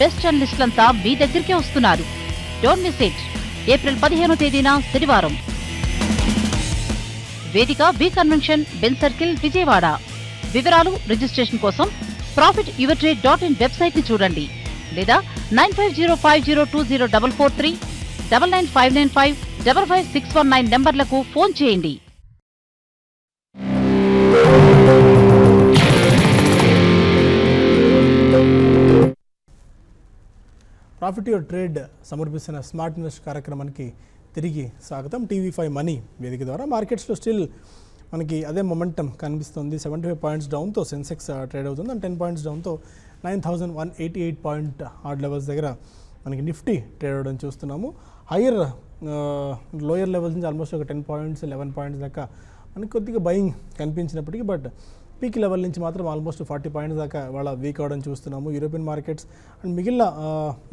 Best జర్నలిస్టులంతా మీ దగ్గరికే వస్తున్నారు. Don't miss it. April 15వ తేదీన శనివారం. వేదిక వి కన్వెన్షన్, బెన్ సర్కిల్, విజయవాడ. వివరాలు రిజిస్ట్రేషన్ కోసం profityourtrade.in వెబ్సైట్ ని చూడండి లేదా 9505020443 99595 55619 నంబర్లకు ఫోన్ చేయండి. ప్రాఫిట్ యువర్ ట్రేడ్ సమర్పిస్తున్న స్మార్ట్ ఇన్వెస్ట్ కార్యక్రమానికి తిరిగి స్వాగతం. టీవీ5 మనీ వేదిక ద్వారా మార్కెట్స్లో స్టిల్ మనకి అదే మొమెంటం కనిపిస్తుంది. 75 పాయింట్స్ డౌన్తో సెన్సెక్స్ ట్రేడ్ అవుతుంది అండ్ 10 పాయింట్స్ డౌన్తో 9188 పాయింట్ హార్డ్ లెవెల్స్ దగ్గర మనకి నిఫ్టీ ట్రేడ్ అవ్వడం చూస్తున్నాము. హయ్యర్ లోయర్ లెవెల్స్ నుంచి ఆల్మోస్ట్ ఒక 10 పాయింట్స్ 11 పాయింట్స్ దాకా మనకి కొద్దిగా బయింగ్ కనిపించినప్పటికీ బట్ పీక్ లెవెల్ నుంచి మాత్రం ఆల్మోస్ట్ 40 పాయింట్స్ దాకా వాళ్ళ వీక్ అవ్వడం చూస్తున్నాము. యూరోపియన్ మార్కెట్స్ అండ్ మిగిలిన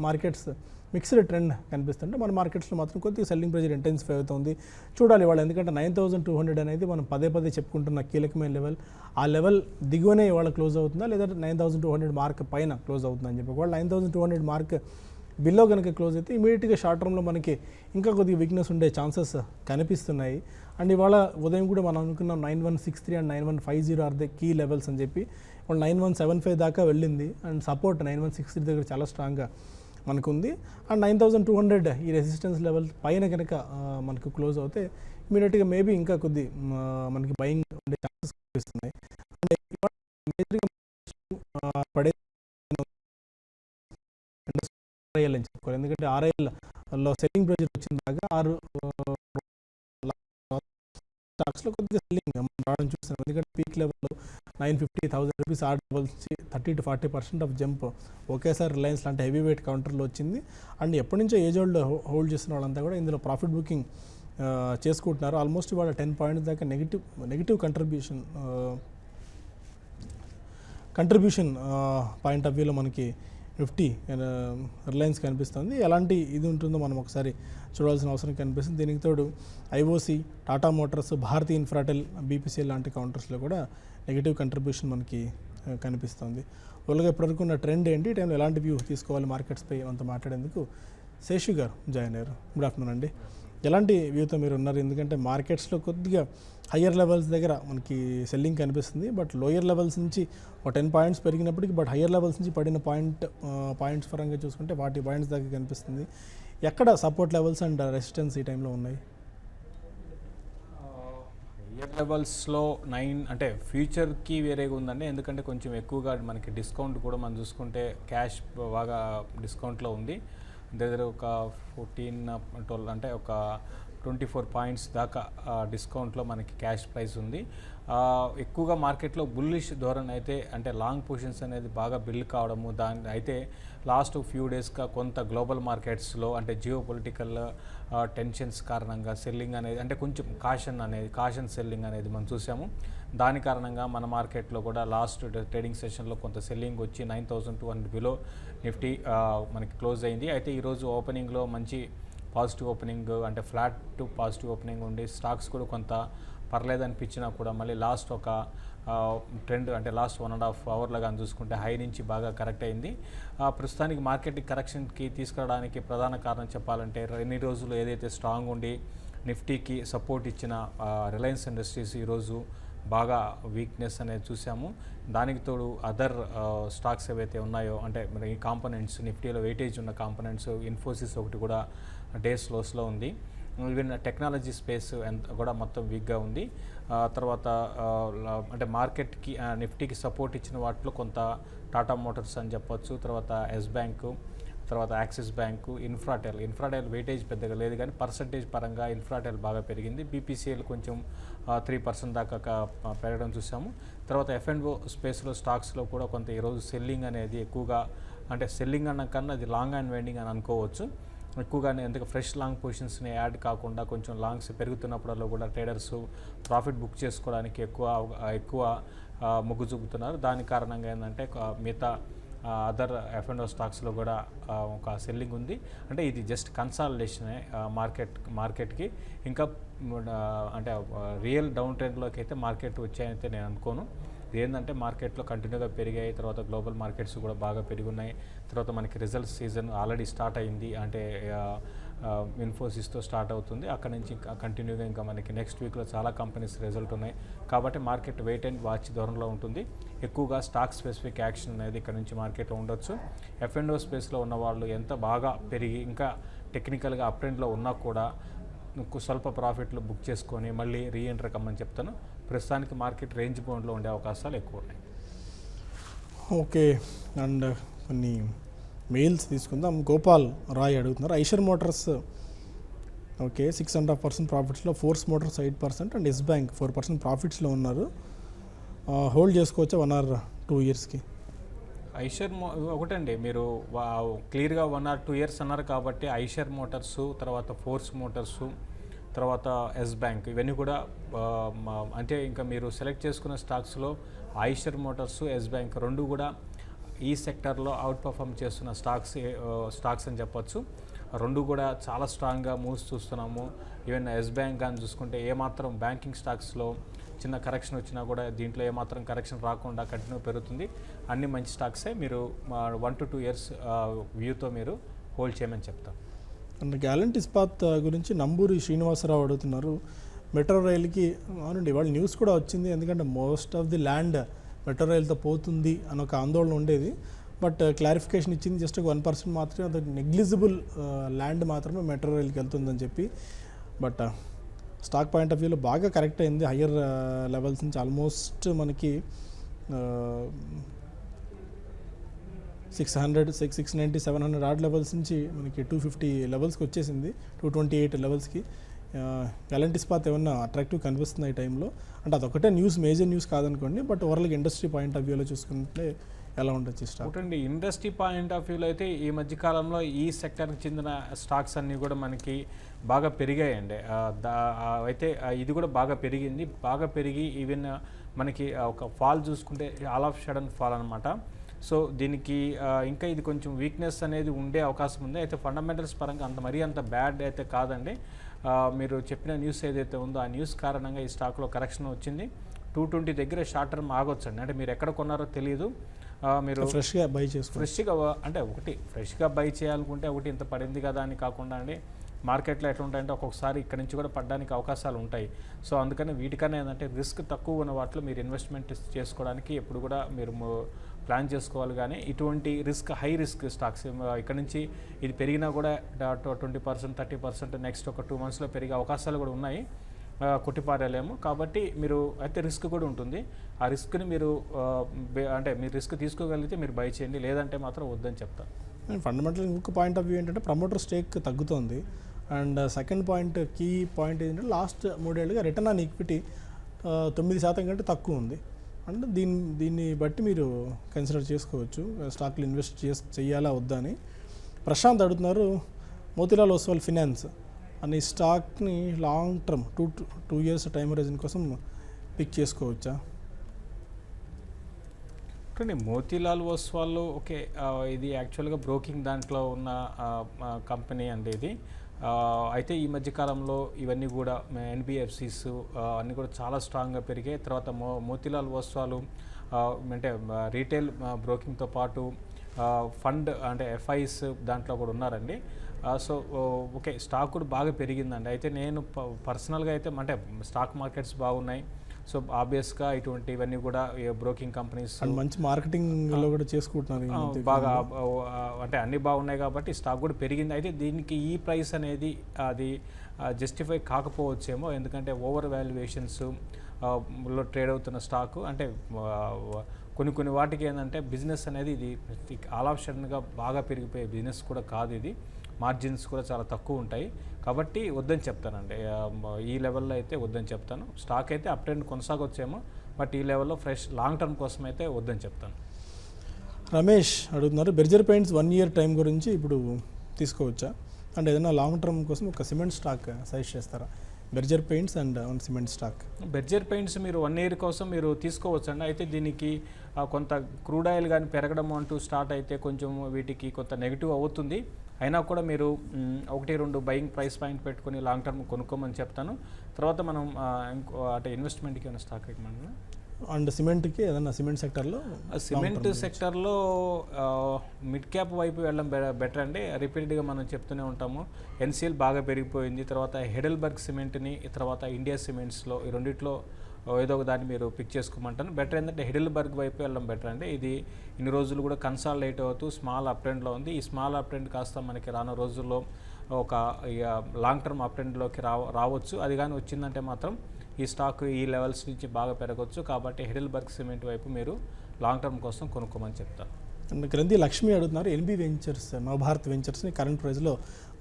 మార్కెట్స్ మిక్స్డ్ ట్రెండ్ కనిపిస్తుంటే మన మార్కెట్స్లో మాత్రం కొద్దిగా సెల్లింగ్ ప్రెజర్ ఇంటెన్సిఫై అవుతుంది. చూడాలి వాళ్ళు, ఎందుకంటే 9200 అనేది మనం పదే చెప్పుకుంటున్న కీలకమైన లెవెల్. ఆ లెవెల్ దిగువనే ఇవాళ క్లోజ్ అవుతుందా లేదా 9200 మార్క్ పైన క్లోజ్ అవుతుందని చెప్పి వాళ్ళు 9200 మార్క్ బిల్లో కనుక క్లోజ్ అయితే ఇమీడియట్గా షార్ట్ టర్మ్లో మనకి ఇంకా కొద్దిగా వీక్నెస్ ఉండే ఛాన్సెస్ కనిపిస్తున్నాయి. అండ్ ఇవాళ ఉదయం కూడా మనం అనుకున్నాం 9163 and 9150 are the key levels అని చెప్పి. వాళ్ళు 9175 దాకా వెళ్ళింది అండ్ సపోర్ట్ 9163 దగ్గర చాలా స్ట్రాంగ్గా మనకు ఉంది. అండ్ 9200 ఈ రెసిస్టెన్స్ లెవెల్ పైన కనుక మనకు క్లోజ్ అవుతే ఇమీడియట్గా మేబీ ఇంకా కొద్ది మనకి బయింగ్ ఉండే ఛాన్సెస్ కనిపిస్తున్నాయి. అండ్ పడే ఆర్ఐఎల్ అని చెప్పుకోవాలి, ఎందుకంటే ఆర్ఐఎల్లో సెల్లింగ్ ప్రెజర్ వచ్చిన దాకా 6 స్టాక్స్లో కొద్దిగా సెల్లింగ్ రావడం చూస్తున్నాం. ఎందుకంటే పీక్ లెవెల్లో 950,000 రూపీస్ ఆ లెవెల్స్ నుంచి 30 to 40% ఆఫ్ జంప్ ఒకేసారి రిలయన్స్ లాంటి హెవీ వెయిట్ కౌంటర్లో వచ్చింది. అండ్ ఎప్పటి నుంచో ఏజ్ హోల్డ్ చేస్తున్న వాళ్ళంతా కూడా ఇందులో ప్రాఫిట్ బుకింగ్ చేసుకుంటున్నారు. ఆల్మోస్ట్ ఇవాళ 10 పాయింట్స్ దాకా నెగిటివ్ కంట్రిబ్యూషన్ పాయింట్ ఆఫ్ వ్యూలో మనకి నిఫ్టీ రిలయన్స్ కనిపిస్తుంది. ఎలాంటి ఇది ఉంటుందో మనం ఒకసారి చూడాల్సిన అవసరం కనిపిస్తుంది. దీనికి తోడు IOC, Tata motors, Bharti Infratel, BPCL లాంటి కౌంటర్స్లో కూడా నెగిటివ్ కంట్రిబ్యూషన్ మనకి కనిపిస్తుంది. వాళ్ళగా ఇప్పటివరకు ఉన్న ట్రెండ్ ఏంటి, టైంలో ఎలాంటి వ్యూ తీసుకోవాలి మార్కెట్స్పై అంత మాట్లాడేందుకు శేషు గారు జాయిన్ అయ్యారు. గుడ్ ఆఫ్టర్నూన్ అండి. ఎలాంటి వ్యూతో మీరు ఉన్నారు? ఎందుకంటే మార్కెట్స్లో కొద్దిగా హయ్యర్ లెవెల్స్ దగ్గర మనకి సెల్లింగ్ కనిపిస్తుంది, బట్ లోయర్ లెవెల్స్ నుంచి ఒక 10 పాయింట్స్ పెరిగినప్పటికీ బట్ హయ్యర్ లెవెల్స్ నుంచి పడిన పాయింట్స్ పరంగా చూసుకుంటే 40 పాయింట్స్ దాకా కనిపిస్తుంది. ఎక్కడ సపోర్ట్ లెవెల్స్ అండ్ రెసిస్టెన్స్ ఈ టైంలో ఉన్నాయి? హయ్యర్ లెవెల్స్లో 9 అంటే ఫ్యూచర్కి వేరేగా ఉందండి, ఎందుకంటే కొంచెం ఎక్కువగా మనకి డిస్కౌంట్ కూడా మనం చూసుకుంటే క్యాష్ బాగా డిస్కౌంట్లో ఉంది. దగ్గర ఒక 14-12 అంటే ఒక 24 పాయింట్స్ దాకా డిస్కౌంట్లో మనకి క్యాష్ ప్రైస్ ఉంది. ఎక్కువగా మార్కెట్లో బుల్లిష్ ధోరణి అయితే అంటే లాంగ్ పొజిషన్స్ అనేది బాగా బిల్డ్ కావడము దాని అయితే లాస్ట్ ఫ్యూ డేస్గా కొంత గ్లోబల్ మార్కెట్స్లో అంటే జియో పొలిటికల్ టెన్షన్స్ కారణంగా సెల్లింగ్ అనేది అంటే కొంచెం కాషన్ సెల్లింగ్ అనేది మనం చూసాము. దాని కారణంగా మన మార్కెట్లో కూడా లాస్ట్ ట్రేడింగ్ సెషన్లో కొంత సెల్లింగ్ వచ్చి 9200 బిలో నిఫ్టీ మనకి క్లోజ్ అయింది. అయితే ఈరోజు ఓపెనింగ్లో మంచి పాజిటివ్ ఓపెనింగ్ అంటే ఫ్లాట్ టు పాజిటివ్ ఓపెనింగ్ ఉండి స్టాక్స్ కూడా కొంత పర్లేదు అనిపించినా కూడా మళ్ళీ లాస్ట్ ఒక ట్రెండ్ అంటే లాస్ట్ 1.5 అవర్లుగా చూసుకుంటే హై నుంచి బాగా కరెక్ట్ అయింది. ప్రస్తుతానికి మార్కెట్ కరెక్షన్కి తీసుకురావడానికి ప్రధాన కారణం చెప్పాలంటే ఎన్ని రోజులు ఏదైతే స్ట్రాంగ్ ఉండి నిఫ్టీకి సపోర్ట్ ఇచ్చిన రిలయన్స్ ఇండస్ట్రీస్ ఈరోజు బాగా వీక్నెస్ అనేది చూసాము. దానికి తోడు అదర్ స్టాక్స్ ఏవైతే ఉన్నాయో అంటే మరి ఈ కాంపోనెంట్స్ నిఫ్టీలో వెయిటేజ్ ఉన్న కాంపోనెంట్స్ ఇన్ఫోసిస్ ఒకటి కూడా డేస్ లోస్లో ఉంది. ఈవెన్ టెక్నాలజీ స్పేస్ కూడా మొత్తం వీక్గా ఉంది. తర్వాత అంటే మార్కెట్కి నిఫ్టీకి సపోర్ట్ ఇచ్చిన వాటిలో కొంత టాటా మోటార్స్ అని చెప్పొచ్చు, తర్వాత ఎస్ బ్యాంకు, తర్వాత యాక్సిస్ బ్యాంకు, ఇన్ఫ్రాటెల్ వెయిటేజ్ పెద్దగా లేదు కానీ పర్సంటేజ్ పరంగా ఇన్ఫ్రాటెల్ బాగా పెరిగింది. బీపీసీఎల్ కొంచెం 3% దాకా పెరగడం చూసాము. తర్వాత F&O స్పేస్లో స్టాక్స్లో కూడా కొంత ఈరోజు సెల్లింగ్ అనేది ఎక్కువగా అంటే సెల్లింగ్ అన్న కన్నా అది లాంగ్ అండ్ వెండింగ్ అని అనుకోవచ్చు. ఎక్కువగానే ఎందుకంటే ఫ్రెష్ లాంగ్ పొజిషన్స్ని యాడ్ కాకుండా కొంచెం లాంగ్స్ పెరుగుతున్నప్పుడల్లో కూడా ట్రేడర్స్ ప్రాఫిట్ బుక్ చేసుకోవడానికి ఎక్కువ మొగ్గు చూపుతున్నారు. దాని కారణంగా ఏంటంటే మిగతా అదర్ F&O స్టాక్స్లో కూడా ఒక సెల్లింగ్ ఉంది. అంటే ఇది జస్ట్ కన్సాలిడేషనే మార్కెట్కి ఇంకా అంటే రియల్ డౌన్ ట్రెండ్లోకి అయితే మార్కెట్ వచ్చాయైతే నేను అనుకోను. ఇది ఏంటంటే మార్కెట్లో కంటిన్యూగా పెరిగాయి, తర్వాత గ్లోబల్ మార్కెట్స్ కూడా బాగా పెరుగున్నాయి, తర్వాత మనకి రిజల్ట్స్ సీజన్ ఆల్రెడీ స్టార్ట్ అయింది, అంటే ఇన్ఫోసిస్తో స్టార్ట్ అవుతుంది, అక్కడ నుంచి కంటిన్యూగా ఇంకా మనకి నెక్స్ట్ వీక్లో చాలా కంపెనీస్ రిజల్ట్ ఉన్నాయి. కాబట్టి మార్కెట్ వెయిట్ అండ్ వాచ్ ధోరణిలో ఉంటుంది. ఎక్కువగా స్టాక్ స్పెసిఫిక్ యాక్షన్ అనేది ఇక్కడ నుంచి మార్కెట్లో ఉండొచ్చు. F&O స్పేస్లో ఉన్న వాళ్ళు ఎంత బాగా పెరిగి ఇంకా టెక్నికల్గా అప్ ట్రెండ్లో ఉన్నా కూడా స్వల్ప ప్రాఫిట్లు బుక్ చేసుకొని మళ్ళీ రీఎంటర్ కమ్మని చెప్తాను. ప్రస్తుతానికి మార్కెట్ రేంజ్ బౌండ్లో ఉండే అవకాశాలు ఎక్కువ ఉన్నాయి. ఓకే, అండ్ కొన్ని మెయిల్స్ తీసుకుందాం. గోపాల్ రాయ్ అడుగుతున్నారు, ఐషర్ మోటార్స్ ఓకే 6.5% ప్రాఫిట్స్లో, Force Motors 8% and Yes Bank 4% ప్రాఫిట్స్లో ఉన్నారు. హోల్డ్ చేసుకోవచ్చా 1 or 2 yearsకి? ఐషర్ ఒకటండి, మీరు క్లియర్గా 1 or 2 years అన్నారు కాబట్టి ఐషర్ మోటార్సు, తర్వాత ఫోర్స్ మోటార్సు, తర్వాత ఎస్ బ్యాంక్ ఇవన్నీ కూడా అంటే ఇంకా మీరు సెలెక్ట్ చేసుకున్న స్టాక్స్లో ఐషర్ మోటార్సు, ఎస్ బ్యాంక్ రెండు కూడా ఈ సెక్టర్లో అవుట్ పర్ఫామ్ చేస్తున్న స్టాక్స్ అని చెప్పొచ్చు. రెండు కూడా చాలా స్ట్రాంగ్గా మూవ్స్ చూస్తున్నాము. ఈవెన్ ఎస్ బ్యాంక్ కానీ చూసుకుంటే ఏమాత్రం బ్యాంకింగ్ స్టాక్స్లో చిన్న కరెక్షన్ వచ్చినా కూడా దీంట్లో ఏమాత్రం కరెక్షన్ రాకుండా కంటిన్యూ పెరుగుతుంది. అన్ని మంచి స్టాక్సే, మీరు 1 to 2 years వ్యూతో మీరు హోల్డ్ చేయమని చెప్తాను. అండ్ గ్యాలంట్ ఇస్పాత్ గురించి నంబూరి శ్రీనివాసరావు అడుగుతున్నారు, మెట్రో రైల్కి అవునండి ఇవాళ న్యూస్ కూడా వచ్చింది, ఎందుకంటే most of the land metro రైల్తో పోతుంది అని ఒక ఆందోళన ఉండేది. బట్ క్లారిఫికేషన్ ఇచ్చింది, జస్ట్ 1% మాత్రమే, అది నెగ్లిజిబుల్ ల్యాండ్ మాత్రమే మెట్రో రైల్కి వెళ్తుందని చెప్పి. బట్ స్టాక్ పాయింట్ ఆఫ్ వ్యూలో బాగా కరెక్ట్ అయింది. హయ్యర్ లెవెల్స్ నుంచి ఆల్మోస్ట్ మనకి 600, 690, 700 ఆర్డ్ లెవెల్స్ నుంచి మనకి 250 లెవెల్స్కి వచ్చేసింది, 228 లెవెల్స్కి. గ్యాలంట్ ఇస్పాత్ ఏమన్నా అట్రాక్టివ్ కనిపిస్తుంది ఈ టైంలో? అంటే అదొకటే న్యూస్, మేజర్ న్యూస్ కాదనుకోండి, బట్ ఓవరాల్గా ఇండస్ట్రీ పాయింట్ ఆఫ్ వ్యూలో చూసుకుంటే ఎలా ఉండొచ్చు స్టాక్? ఒకటండి, ఇండస్ట్రీ పాయింట్ ఆఫ్ వ్యూలో అయితే ఈ మధ్యకాలంలో ఈ సెక్టర్కి చెందిన స్టాక్స్ అన్నీ కూడా మనకి బాగా పెరిగాయండి. అయితే ఇది కూడా బాగా పెరిగింది, బాగా పెరిగి ఈవెన్ మనకి ఒక ఫాల్ చూసుకుంటే ఆల్ ఆఫ్ సడన్ ఫాల్ అనమాట. సో దీనికి ఇంకా ఇది కొంచెం వీక్నెస్ అనేది ఉండే అవకాశం ఉంది. అయితే ఫండమెంటల్స్ పరంగా అంత బ్యాడ్ అయితే కాదండి. మీరు చెప్పిన న్యూస్ ఏదైతే ఉందో ఆ న్యూస్ కారణంగా ఈ స్టాక్లో కరెక్షన్ వచ్చింది. 220 దగ్గర షార్ట్ టర్మ్ ఆగొచ్చండి. అంటే మీరు ఎక్కడ కొన్నారో తెలియదు, మీరు ఫ్రెష్గా బై చేసుకో, ఫ్రెష్గా అంటే ఒకటి ఫ్రెష్గా బై చేయాలనుకుంటే ఒకటి ఇంత పడింది కదా అని కాకుండా అండి, మార్కెట్లో ఎట్లా ఉంటాయంటే ఒక్కొక్కసారి ఇక్కడ నుంచి కూడా పడడానికి అవకాశాలు ఉంటాయి. సో అందుకని వీటికన్నా ఏంటంటే రిస్క్ తక్కువ ఉన్న వాటిలో మీరు ఇన్వెస్ట్మెంట్ చేసుకోవడానికి ఎప్పుడు కూడా మీరు ప్లాన్ చేసుకోవాలి. కానీ ఇటువంటి హై రిస్క్ స్టాక్స్ ఇక్కడ నుంచి ఇది పెరిగినా కూడా 20%, 30% నెక్స్ట్ ఒక 2 monthsలో పెరిగే అవకాశాలు కూడా ఉన్నాయి, కొట్టిపారేలేము. కాబట్టి మీరు అయితే రిస్క్ కూడా ఉంటుంది. ఆ రిస్క్ని మీరు అంటే మీరు రిస్క్ తీసుకోగలిగితే మీరు బై చేయండి, లేదంటే మాత్రం వద్దని చెప్తాను. ఫండమెంటల్ ఇంకొక పాయింట్ ఆఫ్ వ్యూ ఏంటంటే ప్రమోటర్ స్టేక్ తగ్గుతోంది. And second point, key point ఏంటంటే లాస్ట్ 3 ఏళ్ళుగా రిటర్న్ ఆన్ ఈక్విటీ 9% కంటే తక్కువ ఉంది. అండ్ దీన్ని బట్టి మీరు కన్సిడర్ చేసుకోవచ్చు స్టాక్లు ఇన్వెస్ట్ చేయాలా వద్దా అని. ప్రశాంత్ అడుగుతున్నారు, మోతీలాల్ ఓస్వాల్ ఫినాన్స్ అనే స్టాక్ని long term 2 years time horizon కోసం పిక్ చేసుకోవచ్చా? అంటే మోతీలాల్ ఓస్వాల్ ఓకే, ఇది యాక్చువల్గా బ్రోకింగ్ దాంట్లో ఉన్న కంపెనీ అండి ఇది. అయితే ఈ మధ్యకాలంలో ఇవన్నీ కూడా NBFCs అన్నీ కూడా చాలా స్ట్రాంగ్గా పెరిగాయి. తర్వాత మోతీలాల్ ఓస్వాల్ అంటే రీటైల్ బ్రోకింగ్తో పాటు ఫండ్ అంటే FIs దాంట్లో కూడా ఉన్నారండి. సో ఓకే, స్టాక్ కూడా బాగా పెరిగిందండి. అయితే నేను పర్సనల్గా అయితే అంటే స్టాక్ మార్కెట్స్ బాగున్నాయి, సో ఆబ్వియస్గా ఇవన్నీ కూడా బ్రోకింగ్ కంపెనీస్ మంచి మార్కెటింగ్లో కూడా చేసుకుంటున్నారు బాగా, అంటే అన్నీ బాగున్నాయి కాబట్టి స్టాక్ కూడా పెరిగింది. అయితే దీనికి ఈ ప్రైస్ అనేది అది జస్టిఫై కాకపోవచ్చేమో, ఎందుకంటే ఓవర్ వాల్యుయేషన్స్ లో ట్రేడ్ అవుతున్న స్టాక్. అంటే కొన్ని వాటికి ఏంటంటే బిజినెస్ అనేది ఇది ఆల్ ఆఫ్ సడన్గా బాగా పెరిగిపోయే బిజినెస్ కూడా కాదు, ఇది మార్జిన్స్ కూడా చాలా తక్కువ ఉంటాయి. కాబట్టి వద్దని చెప్తానండి, ఈ లెవెల్లో అయితే వద్దని చెప్తాను. స్టాక్ అయితే అప్ ట్రెండ్ కొనసాగొచ్చేమో, బట్ ఈ లెవెల్లో ఫ్రెష్ లాంగ్ టర్మ్ కోసం అయితే వద్దని చెప్తాను. రమేష్ అడుగుతున్నారు, బెర్జర్ పెయింట్స్ 1 year టైం గురించి ఇప్పుడు తీసుకోవచ్చా? అంటే ఏదైనా లాంగ్ టర్మ్ కోసం ఒక సిమెంట్ స్టాక్ సజెస్ట్ చేస్తారా? Berger paints and cement stock. Berger paints మీరు 1 year కోసం మీరు తీసుకోవచ్చు అండి. అయితే దీనికి కొంత క్రూడ్ ఆయిల్ కానీ పెరగడం అంటూ స్టార్ట్ అయితే కొంచెం వీటికి కొంత నెగిటివ్ అవుతుంది. అయినా కూడా మీరు 1-2 బయింగ్ ప్రైస్ పాయింట్ పెట్టుకొని లాంగ్ టర్మ్ కొనుక్కోమని చెప్తాను. తర్వాత మనం అంటే ఇన్వెస్ట్మెంట్కి ఏమైనా స్టాక్ రికమెండ్ అండ్ సిమెంట్కి ఏదన్నా సిమెంట్ సెక్టర్లో సిమెంట్ సెక్టర్లో మిడ్ క్యాప్ వైపు వెళ్ళడం బెటర్ అండి. రిపీటెడ్గా మనం చెప్తూనే ఉంటాము, ఎన్సిఎల్ బాగా పెరిగిపోయింది, తర్వాత హెడెల్బర్గ్ సిమెంట్ని, తర్వాత ఇండియా సిమెంట్స్లో ఈ రెండిట్లో ఏదో ఒక దాన్ని మీరు పిక్ చేసుకోమంటాను. బెటర్ ఏంటంటే హెడెల్బర్గ్ వైపు వెళ్ళడం బెటర్ అండి. ఇది ఇన్ని రోజులు కూడా కన్సాలిడేట్ అవుతూ స్మాల్ అప్ ట్రెండ్లో ఉంది. ఈ స్మాల్ అప్ ట్రెండ్ కాస్త మనకి రాను రోజుల్లో ఒక లాంగ్ టర్మ్ అప్ ట్రెండ్లోకి రావచ్చు. అది కానీ వచ్చిందంటే మాత్రం ఈ స్టాక్ ఈ లెవెల్స్ నుంచి బాగా పెరగవచ్చు. కాబట్టి హెడెల్బర్గ్ సిమెంట్ వైపు మీరు లాంగ్ టర్మ్ కోసం కొనుక్కోమని చెప్తాను. అండ్ గ్రంథి లక్ష్మి అడుగుతున్నారు, ఎన్బి వెంచర్స్ నవభారత్ వెంచర్స్ని కరెంట్ ప్రైస్లో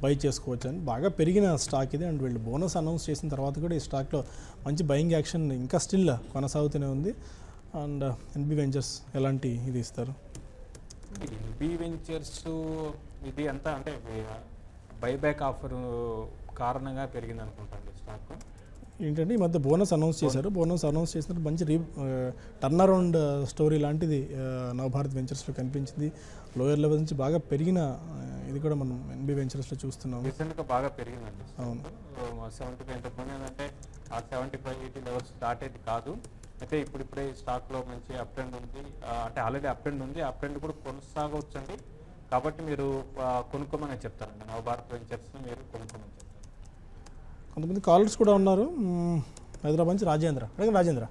బై చేసుకోవచ్చు అని. బాగా పెరిగిన స్టాక్ ఇది, అండ్ వీళ్ళు బోనస్ అనౌన్స్ చేసిన తర్వాత కూడా ఈ స్టాక్లో మంచి బయింగ్ యాక్షన్ ఇంకా స్టిల్ కొనసాగుతూనే ఉంది. అండ్ ఎన్బి వెంచర్స్ ఎలాంటి ఇది ఇస్తారు? ఎన్బి వెంచర్స్ ఇది అంతా అంటే బైబ్యాక్ ఆఫర్ కారణంగా పెరిగింది అనుకుంటాను స్టాక్. ఏంటంటే ఈ మధ్య బోనస్ అనౌన్స్ చేశారు. బోనస్ అనౌన్స్ చేసినప్పుడు మంచి టర్న్ అరౌండ్ స్టోరీ లాంటిది నవభారత్ వెంచర్స్లో కనిపించింది. లోయర్ లెవెల్ నుంచి బాగా పెరిగిన ఇది కూడా మనం ఎన్బి వెంచర్స్లో చూస్తున్నాం. రీసెంట్గా బాగా పెరిగిందండి. అవును, 75 ఎంతమంది ఏంటంటే ఆ 75-80 లెవెల్స్ దాటేది కాదు. అయితే ఇప్పుడిప్పుడే స్టాక్లో మంచి అప్ ట్రెండ్ ఉంది, అంటే ఆల్రెడీ అప్ ట్రెండ్ ఉంది, అప్ ట్రెండ్ కూడా కొనసాగవచ్చండి. కాబట్టి మీరు కొనుక్కోమని చెప్తారండి, నవభారత్ వెంచర్స్ని మీరు కొనుక్కోమని చెప్తారు. కొంతమంది కాలర్స్ కూడా ఉన్నారు. హైదరాబాద్ నుంచి రాజేంద్ర, అడగండి రాజేంద్ర.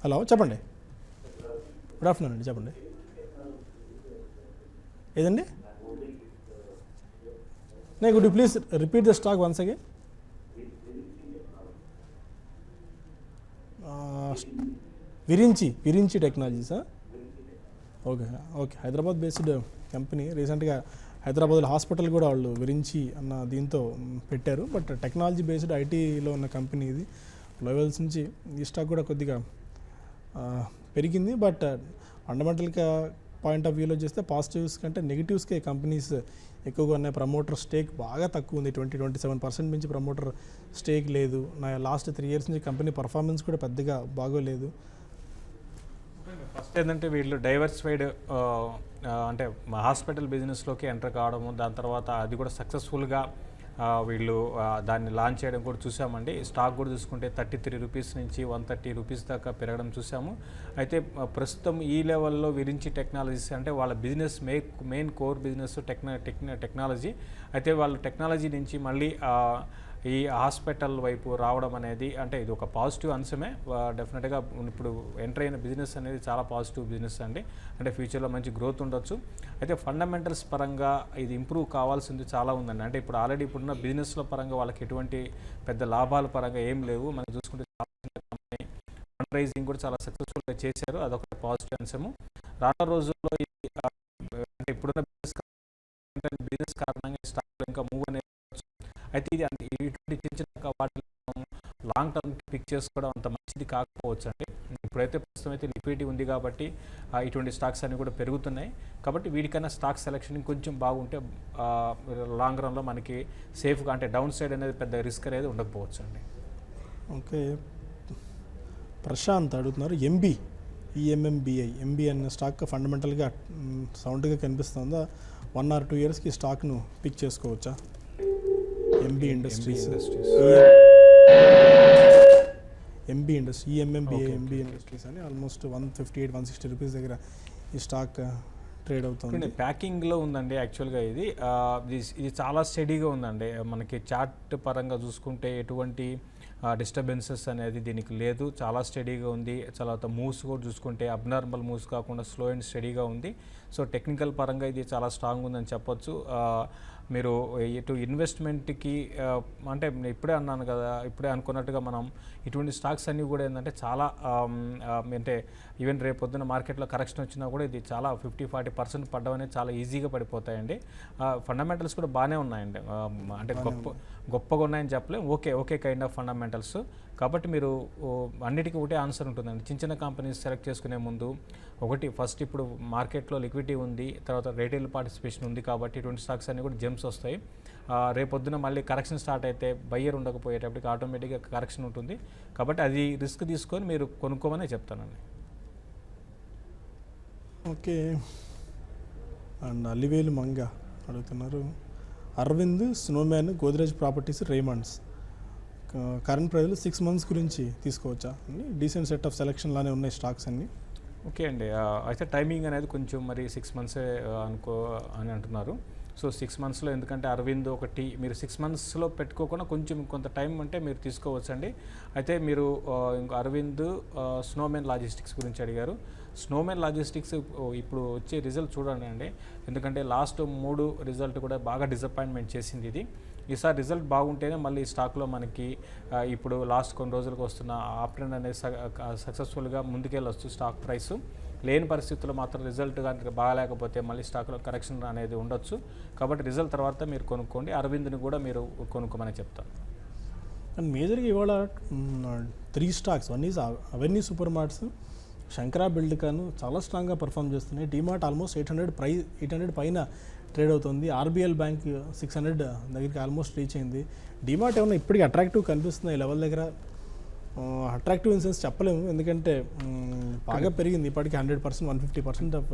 హలో, చెప్పండి. గుడ్ ఆఫ్టర్నూన్ అండి, చెప్పండి. ఏదండి? Could you please repeat the stock once again. Virinchi టెక్నాలజీసా? Okay okay, Hyderabad based company. రీసెంట్గా హైదరాబాద్లో హాస్పిటల్ కూడా వాళ్ళు విరించి అన్న దీంతో పెట్టారు. బట్ టెక్నాలజీ బేస్డ్ ఐటీలో ఉన్న కంపెనీ ఇది. లెవెల్స్ నుంచి ఈ స్టాక్ కూడా కొద్దిగా పెరిగింది. బట్ ఫండమెంటల్గా పాయింట్ ఆఫ్ వ్యూలో చేస్తే పాజిటివ్స్ కంటే నెగిటివ్స్కే కంపెనీస్ ఎక్కువగా ఉన్నాయి. ప్రమోటర్ స్టేక్ బాగా తక్కువ ఉంది, 27% నుంచి ప్రమోటర్ స్టేక్ లేదు. లాస్ట్ 3 years నుంచి కంపెనీ పర్ఫార్మెన్స్ కూడా పెద్దగా బాగోలేదు. ఫస్ట్ ఏంటంటే వీళ్ళు డైవర్సిఫైడ్ అంటే హాస్పిటల్ బిజినెస్లోకి ఎంటర్ కావడము, దాని తర్వాత అది కూడా సక్సెస్ఫుల్గా వీళ్ళు దాన్ని లాంచ్ చేయడం కూడా చూసామండి. స్టాక్ కూడా చూసుకుంటే 33 రూపీస్ నుంచి 130 రూపీస్ దాకా పెరగడం చూసాము. అయితే ప్రస్తుతం ఈ లెవెల్లో విరించి టెక్నాలజీస్ అంటే వాళ్ళ business main core business technology. అయితే వాళ్ళు టెక్నాలజీ నుంచి మళ్ళీ ఈ హాస్పిటల్ వైపు రావడం అనేది అంటే ఇది ఒక పాజిటివ్ అంశమే. డెఫినెట్గా ఇప్పుడు ఎంటర్ అయిన బిజినెస్ అనేది చాలా పాజిటివ్ బిజినెస్ అండి. అంటే ఫ్యూచర్లో మంచి గ్రోత్ ఉండొచ్చు. అయితే ఫండమెంటల్స్ పరంగా ఇది ఇంప్రూవ్ కావాల్సింది చాలా ఉందండి. అంటే ఇప్పుడు ఆల్రెడీ ఇప్పుడున్న బిజినెస్ల పరంగా వాళ్ళకి ఎటువంటి పెద్ద లాభాల పరంగా ఏం లేవు. మనం చూసుకుంటే కంపెనీ ఫండ్ రైజింగ్ కూడా చాలా సక్సెస్ఫుల్గా చేశారు, అదొక పాజిటివ్ అంశము. రానున్న రోజుల్లో అంటే ఇప్పుడున్న బిజినెస్ కారణంగా స్టాక్లో ఇంకా మూవ్ అనేది. అయితే ఇది ఇటువంటి చిన్న చిన్న వాటిని లాంగ్ టర్మ్కి పిక్ చేసుకోవడం అంత మంచిది కాకపోవచ్చు అండి. ఇప్పుడైతే ప్రస్తుతం అయితే లిక్విడిటీ ఉంది కాబట్టి ఇటువంటి స్టాక్స్ అన్నీ కూడా పెరుగుతున్నాయి. కాబట్టి వీటికన్నా స్టాక్ సెలెక్షన్ కొంచెం బాగుంటే లాంగ్ రన్లో మనకి సేఫ్గా అంటే డౌన్ సైడ్ అనేది పెద్ద రిస్క్ అనేది ఉండకపోవచ్చు అండి. ఓకే, ప్రశాంత్ అడుగుతున్నారు, ఎంబీఐ అన్న స్టాక్ ఫండమెంటల్గా సౌండ్గా కనిపిస్తుందా? 1 or 2 yearsకి స్టాక్ను పిక్ చేసుకోవచ్చా? ఎంబీ ఇండస్ట్రీస్ అని ఆల్మోస్ట్ 158-160 రూపీస్ దగ్గర ఈ స్టాక్ ట్రేడ్ అవుతుంది. ప్యాకింగ్లో ఉందండి యాక్చువల్గా. ఇది చాలా స్టడీగా ఉందండి. మనకి చార్ట్ పరంగా చూసుకుంటే ఎటువంటి డిస్టర్బెన్సెస్ అనేది దీనికి లేదు, చాలా స్టడీగా ఉంది. తర్వాత మూవ్స్ కూడా చూసుకుంటే అబ్నార్మల్ మూవ్స్ కాకుండా స్లో అండ్ స్టడీగా ఉంది. సో టెక్నికల్ పరంగా ఇది చాలా స్ట్రాంగ్ ఉందని చెప్పొచ్చు. మీరు ఇటు ఇన్వెస్ట్మెంట్కి అంటే ఇప్పుడే అన్నాను కదా, ఇప్పుడే అనుకున్నట్టుగా మనం ఇటువంటి స్టాక్స్ అన్నీ కూడా ఏంటంటే చాలా అంటే ఈవెన్ రేపు పొద్దున్న మార్కెట్లో కరెక్షన్ వచ్చినా కూడా ఇది చాలా 50-40% పడ్డం అనేది చాలా ఈజీగా పడిపోతాయండి. ఫండమెంటల్స్ కూడా బాగానే ఉన్నాయండి, అంటే గొప్పగా ఉన్నాయని చెప్పలేం. Okay kind of fundamentals. కాబట్టి మీరు అన్నిటికీ ఒకటే ఆన్సర్ ఉంటుందండి. చిన్న కంపెనీస్ సెలెక్ట్ చేసుకునే ముందు ఫస్ట్ ఇప్పుడు మార్కెట్లో లిక్విడిటీ ఉంది, తర్వాత రిటైల్ పార్టిసిపేషన్ ఉంది. కాబట్టి ఇటువంటి స్టాక్స్ అన్నీ కూడా జెమ్స్ వస్తాయి. రేపొద్దున మళ్ళీ కరెక్షన్ స్టార్ట్ అయితే బయ్యర్ ఉండకపోయేటప్పటికి ఆటోమేటిక్గా కరెక్షన్ ఉంటుంది. కాబట్టి అది రిస్క్ తీసుకొని మీరు కొనుక్కోమని చెప్తానండి. ఓకే, అండ్ అలివేలు మంగ అడుగుతున్నారు, Arvind, snowman, Godrej properties, Raymonds current ప్రైస్లో 6 months గురించి తీసుకోవచ్చా అండి? డీసెంట్ సెట్ ఆఫ్ సెలెక్షన్ లానే ఉన్నాయి స్టాక్స్ అన్నీ. ఓకే అండి, అయితే టైమింగ్ అనేది కొంచెం మరి 6 months అనుకో అని అంటున్నారు. సో 6 monthsలో ఎందుకంటే అరవింద్ ఒకటి మీరు 6 monthsలో పెట్టుకోకుండా కొంచెం కొంత టైం అంటే మీరు తీసుకోవచ్చండి. అయితే మీరు ఇంకో అరవింద్ స్నోమెన్ లాజిస్టిక్స్ గురించి అడిగారు. స్నోమెన్ లాజిస్టిక్స్ ఇప్పుడు వచ్చే రిజల్ట్ చూడండి అండి, ఎందుకంటే లాస్ట్ 3 రిజల్ట్ కూడా బాగా డిసప్పాయింట్మెంట్ చేసింది ఇది. ఈసారి రిజల్ట్ బాగుంటేనే మళ్ళీ ఈ స్టాక్లో మనకి ఇప్పుడు లాస్ట్ కొన్ని రోజులకు వస్తున్న అప్ ట్రెండ్ అనేది సక్సెస్ఫుల్గా ముందుకెళ్ళొచ్చు స్టాక్ ప్రైస్. లేని పరిస్థితుల్లో మాత్రం రిజల్ట్ కానీ బాగాలేకపోతే మళ్ళీ స్టాక్లో కరెక్షన్ అనేది ఉండొచ్చు. కాబట్టి రిజల్ట్ తర్వాత మీరు కొనుక్కోండి. అరవింద్ని కూడా మీరు కొనుక్కోమని చెప్తాను. అండ్ మేజర్గా ఇవాళ 3 stocks, one is Avenue super marts, Shankara Buildcon చాలా స్ట్రాంగ్గా పర్ఫామ్ చేస్తున్నాయి. డీమార్ట్ ఆల్మోస్ట్ 800 పైన ట్రేడ్ అవుతుంది. ఆర్బీఎల్ బ్యాంక్ 600 దగ్గరికి ఆల్మోస్ట్ రీచ్ అయింది. డీమార్ట్ ఏమన్నా ఇప్పటికీ అట్రాక్టివ్ కనిపిస్తుంది ఈ లెవెల్ దగ్గర? అట్రాక్టివ్ ఇన్ సెన్స్ చెప్పలేము, ఎందుకంటే బాగా పెరిగింది ఇప్పటికీ 100%, 150% ఆఫ్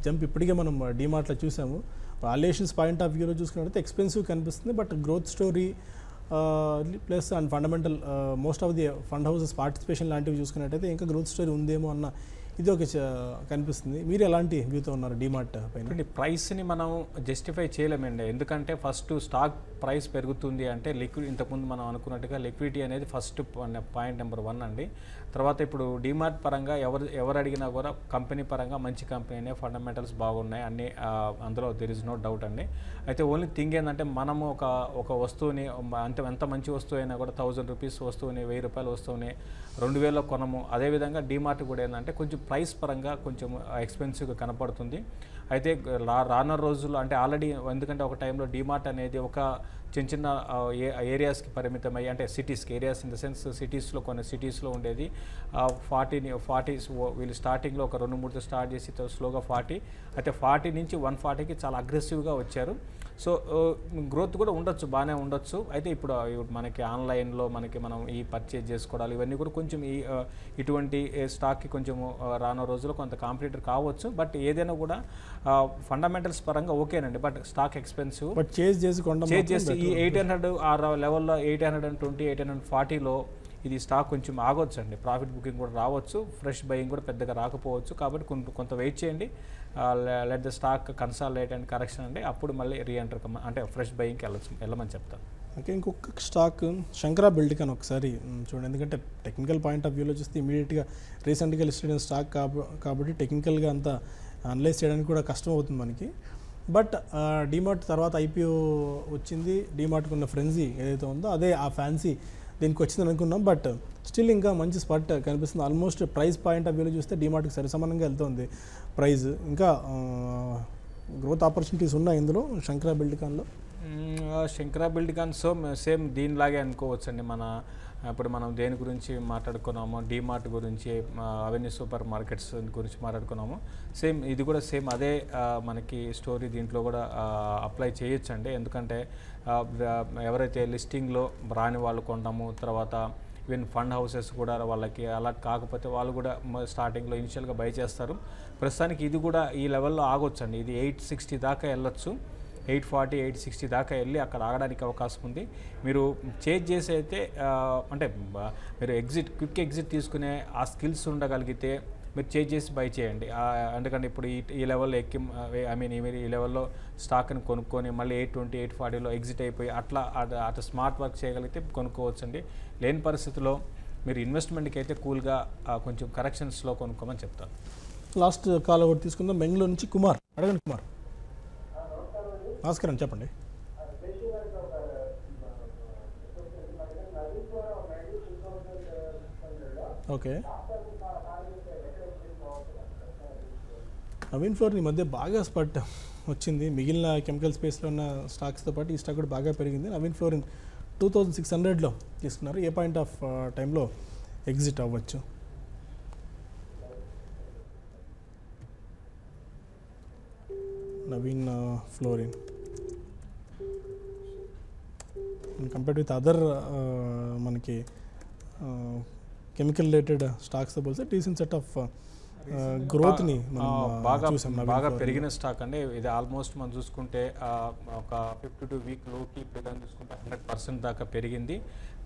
జంప్ ఇప్పటికే మనం డీమార్ట్లో చూసాము. వాల్యుయేషన్స్ పాయింట్ ఆఫ్ వ్యూలో చూసుకున్నట్లయితే ఎక్స్పెన్సివ్ కనిపిస్తుంది, but growth story plus and fundamental most of the fund houses participation లాంటివి చూసుకున్నట్టయితే ఇంకా గ్రోత్ స్టోరీ ఉందేమో అన్న ఇది ఒక కనిపిస్తుంది. మీరు ఎలాంటి వ్యూతో ఉన్నారు డీమార్ట్ పైన? ప్రైస్ని మనం జస్టిఫై చేయలేమండి, ఎందుకంటే ఫస్ట్ స్టాక్ ప్రైస్ పెరుగుతుంది అంటే ఇంతకుముందు మనం అనుకున్నట్టుగా లిక్విడిటీ అనేది ఫస్ట్ పాయింట్ నెంబర్ 1 అండి. తర్వాత ఇప్పుడు డీమార్ట్ పరంగా ఎవరు అడిగినా కూడా కంపెనీ పరంగా మంచి కంపెనీనే, ఫండమెంటల్స్ బాగున్నాయి అన్నీ, అందులో దెర్ ఇస్ నో డౌట్ అండి. అయితే ఓన్లీ థింగ్ ఏంటంటే మనము ఒక వస్తువుని ఎంత మంచి వస్తువు అయినా కూడా 1000 రూపీస్ వస్తువుని, 1000 రూపాయల వస్తువుని 2000లో కొనము. అదేవిధంగా డీమార్ట్ కూడా ఏంటంటే కొంచెం ప్రైస్ పరంగా కొంచెం ఎక్స్పెన్సివ్గా కనపడుతుంది. అయితే రానున్న రోజుల్లో అంటే ఆల్రెడీ, ఎందుకంటే ఒక టైంలో డీమార్ట్ అనేది ఒక చిన్న ఏరియాస్కి పరిమితమై, అంటే సిటీస్కి, ఏరియాస్ ఇన్ ద సెన్స్ సిటీస్లో కొన్ని సిటీస్లో ఉండేది 40 వీళ్ళు స్టార్టింగ్లో ఒక 2-3తో స్టార్ట్ చేసి స్లోగా 40, అయితే 40 నుంచి 140కి చాలా అగ్రెసివ్గా వచ్చారు. సో గ్రోత్ కూడా ఉండొచ్చు, బాగానే ఉండొచ్చు. అయితే ఇప్పుడు మనకి ఆన్లైన్లో మనం ఈ పర్చేజ్ చేసుకోవడాలు ఇవన్నీ కూడా కొంచెం ఇటువంటి స్టాక్కి కొంచెం రానున్న రోజుల్లో కొంత కాంపిటీటర్ కావచ్చు. బట్ ఏదైనా కూడా ఫండమెంటల్స్ పరంగా ఓకేనండి, but stock expensive. But chase చేసి ఈ 800 ఆ లెవెల్లో 820, 840లో ఇది స్టాక్ కొంచెం ఆగొచ్చు అండి. ప్రాఫిట్ బుకింగ్ కూడా రావచ్చు, ఫ్రెష్ బయింగ్ కూడా పెద్దగా రాకపోవచ్చు. కాబట్టి కొంత వెయిట్ చేయండి, let the stock consolidate and correction అండి, అప్పుడు మళ్ళీ రీఎంటర్ అంటే ఫ్రెష్ బయింగ్కి వెళ్ళమని చెప్తాను. ఓకే, ఇంకొక స్టాక్ శంకరా బిల్డ్కాన్ ఒకసారి చూడండి, ఎందుకంటే టెక్నికల్ పాయింట్ ఆఫ్ వ్యూలో చూస్తే ఇమీడియట్గా రీసెంట్గా లిస్టెడ్ అయిన స్టాక్ కాబట్టి టెక్నికల్గా అంత అనలైజ్ చేయడానికి కూడా కష్టం అవుతుంది మనకి. బట్ డీమార్ట్ తర్వాత ఐపీఓ వచ్చింది, డీమార్ట్కి ఉన్న ఫ్రెంజీ ఏదైతే ఉందో అదే ఆ ఫ్యాన్సీ దీనికి వచ్చిందని అనుకున్నాం. బట్ స్టిల్ ఇంకా మంచి స్పాట్ కనిపిస్తుంది. ఆల్మోస్ట్ ప్రైస్ పాయింట్ ఆఫ్ వ్యూలో చూస్తే డీమార్ట్కి సరిసమానంగా వెళ్తుంది ప్రైస్. ఇంకా గ్రోత్ ఆపర్చునిటీస్ ఉన్నాయి ఇందులో శంకరా బిల్డ్కాన్లో. శంకరా బిల్డ్కాన్ సేమ్ దీనిలాగే అనుకోవచ్చు అండి. ఇప్పుడు మనం దేని గురించి మాట్లాడుకున్నామో, డీమార్ట్ గురించి, అవెన్యూ సూపర్ మార్కెట్స్ గురించి మాట్లాడుకున్నాము, ఇది కూడా సేమ్ అదే మనకి స్టోరీ దీంట్లో కూడా అప్లై చేయొచ్చండి. ఎందుకంటే ఎవరైతే లిస్టింగ్లో రాని వాళ్ళు కొనడము, తర్వాత ఈవెన్ ఫండ్ హౌసెస్ కూడా వాళ్ళకి అలా కాకపోతే వాళ్ళు కూడా స్టార్టింగ్లో ఇనిషియల్గా బై చేస్తారు. ప్రస్తుతానికి ఇది కూడా ఈ లెవెల్లో ఆగొచ్చండి. ఇది 860 దాకా వెళ్ళొచ్చు, 840, 860 దాకా వెళ్ళి అక్కడ ఆగడానికి అవకాశం ఉంది. మీరు చేంజ్ చేసి అయితే అంటే మీరు క్విక్ ఎగ్జిట్ తీసుకునే ఆ స్కిల్స్ ఉండగలిగితే మీరు చేంజ్ చేసి బై చేయండి. ఎందుకంటే ఇప్పుడు ఈ లెవెల్లో ఈ లెవెల్లో స్టాక్ని కొనుక్కొని మళ్ళీ 820, 840లో ఎగ్జిట్ అయిపోయి అట్లా స్మార్ట్ వర్క్ చేయగలిగితే కొనుక్కోవచ్చండి. లేని పరిస్థితిలో మీరు ఇన్వెస్ట్మెంట్కి అయితే కూల్గా కొంచెం కరెక్షన్స్లో కొనుక్కోమని చెప్తాను. లాస్ట్ కాల్ ఒకటి తీసుకుందాం. బెంగళూరు నుంచి కుమార్, అడగండి కుమార్. నమస్కారం, చెప్పండి. ఓకే, నవీన్ ఫ్లోర్ ఈ మధ్య బాగా స్పట్ వచ్చింది. మిగిలిన కెమికల్ స్పేస్లో ఉన్న స్టాక్స్తో పాటు ఈ స్టాక్ కూడా బాగా పెరిగింది. నవీన్ ఫ్లోర్ 2600లో తీసుకున్నారు. ఏ పాయింట్ ఆఫ్ టైంలో ఎగ్జిట్ అవ్వచ్చు? Naveen fluorine compared with other మనకి కెమికల్ రిలేటెడ్ స్టాక్స్తో పోలిస్తే డీసెంట్ సెట్ ఆఫ్ గ్రోత్ని మనం బాగా చూసాం నవీన్ బాగా ఫ్లోరిన్. పెరిగిన స్టాక్ అండి. ఇది ఆల్మోస్ట్ మనం చూసుకుంటే ఒక 52 వీక్ లోకి ఇప్పుడు చూసుకుంటే 100% దాకా పెరిగింది.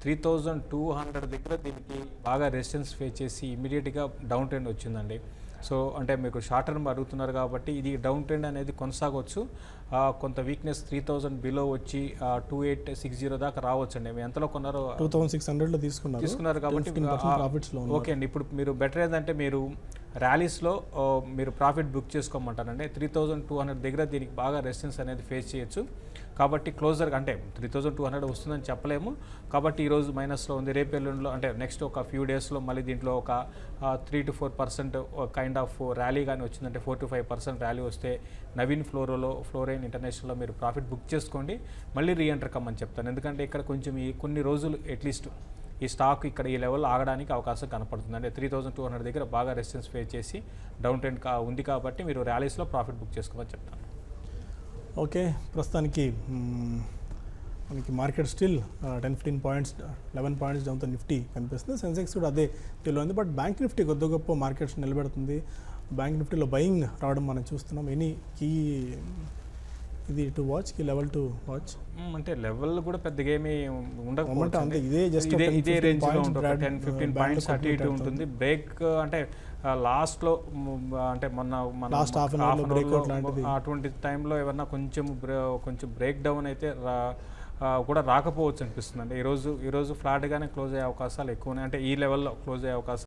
3200 దగ్గర దీనికి బాగా రెసిస్టెన్స్ ఫేస్ చేసి ఇమీడియట్గా డౌన్ ట్రెండ్ వచ్చిందండి. సో అంటే మీకు షార్ట్ టర్మ్ అడుగుతున్నారు కాబట్టి ఇది డౌన్ ట్రెండ్ అనేది కొనసాగవచ్చు. కొంత వీక్నెస్ 3000 బిలో వచ్చి 2860 దాకా రావచ్చు అండి. మీరు ఎంతలో కొన్నారో 2600లో తీసుకున్నారు కాబట్టి 15% ప్రాఫిట్స్లో ఉన్నారు. ఓకే అండి. ఇప్పుడు మీరు బెటర్ ఏదంటే మీరు ర్యాలీస్లో మీరు ప్రాఫిట్ బుక్ చేసుకోమంటారండి. 3200 దగ్గర దీనికి బాగా రెసిస్టెన్స్ అనేది ఫేస్ చేయొచ్చు. కాబట్టి క్లోజర్ అంటే 3200 వస్తుందని చెప్పలేము. కాబట్టి ఈరోజు మైనస్లో ఉంది. రేపు ఎల్లుండిలో అంటే నెక్స్ట్ ఒక ఫ్యూ డేస్లో మళ్ళీ దీంట్లో ఒక 3 to 4% కైండ్ ఆఫ్ ర్యాలీ కానీ వచ్చిందంటే 4 to 5% ర్యాలీ వస్తే నవీన్ ఫ్లోరైన్ ఇంటర్నేషనల్లో మీరు ప్రాఫిట్ బుక్ చేసుకోండి. మళ్ళీ రీఎంటర్ కమ్మని చెప్తాను. ఎందుకంటే ఇక్కడ కొంచెం ఈ కొన్ని రోజులు అట్లీస్ట్ ఈ స్టాక్ ఇక్కడ ఈ లెవెల్లో ఆగడానికి అవకాశం కనపడుతుంది. అంటే 3200 దగ్గర బాగా రెసిస్టెన్స్ ఫేస్ చేసి డౌన్ ట్రెండ్ ఉంది కాబట్టి మీరు ర్యాలీస్లో ప్రాఫిట్ బుక్ చేసుకోమని చెప్తాను. ఓకే, ప్రస్తుతానికి మనకి మార్కెట్ స్టిల్ 10-15 పాయింట్స్ 11 పాయింట్స్ డౌన్తో నిఫ్టీ కనిపిస్తుంది. సెన్సెక్స్ కూడా అదే తెలియదు. బట్ బ్యాంక్ నిఫ్టీ కొద్ది గొప్ప మార్కెట్స్ నిలబెడుతుంది. బ్యాంక్ నిఫ్టీలో బయింగ్ రావడం మనం చూస్తున్నాం. ఎనీ కీ ఇది to watch, key level to watch అంటే లెవెల్ కూడా పెద్దగా ఏమి మొమెంటం అంతే ఇదే జస్ట్ ఇదే రేంజ్లో ఉంటుంది. 10-15 పాయింట్స్ అటు ఇటు ఉంటుంది. బ్రేక్ అంటే లాస్ట్లో అంటే మన last half an hour breakout లాంటిది అటువంటి టైంలో ఏమన్నా కొంచెం బ్రేక్ డౌన్ అయితే కూడా రాకపోవచ్చు అనిపిస్తుంది అండి. ఈరోజు ఫ్లాట్గానే క్లోజ్ అయ్యే అవకాశాలు ఎక్కువ ఉన్నాయి. అంటే ఈ లెవెల్లో క్లోజ్ అయ్యే అవకాశాలు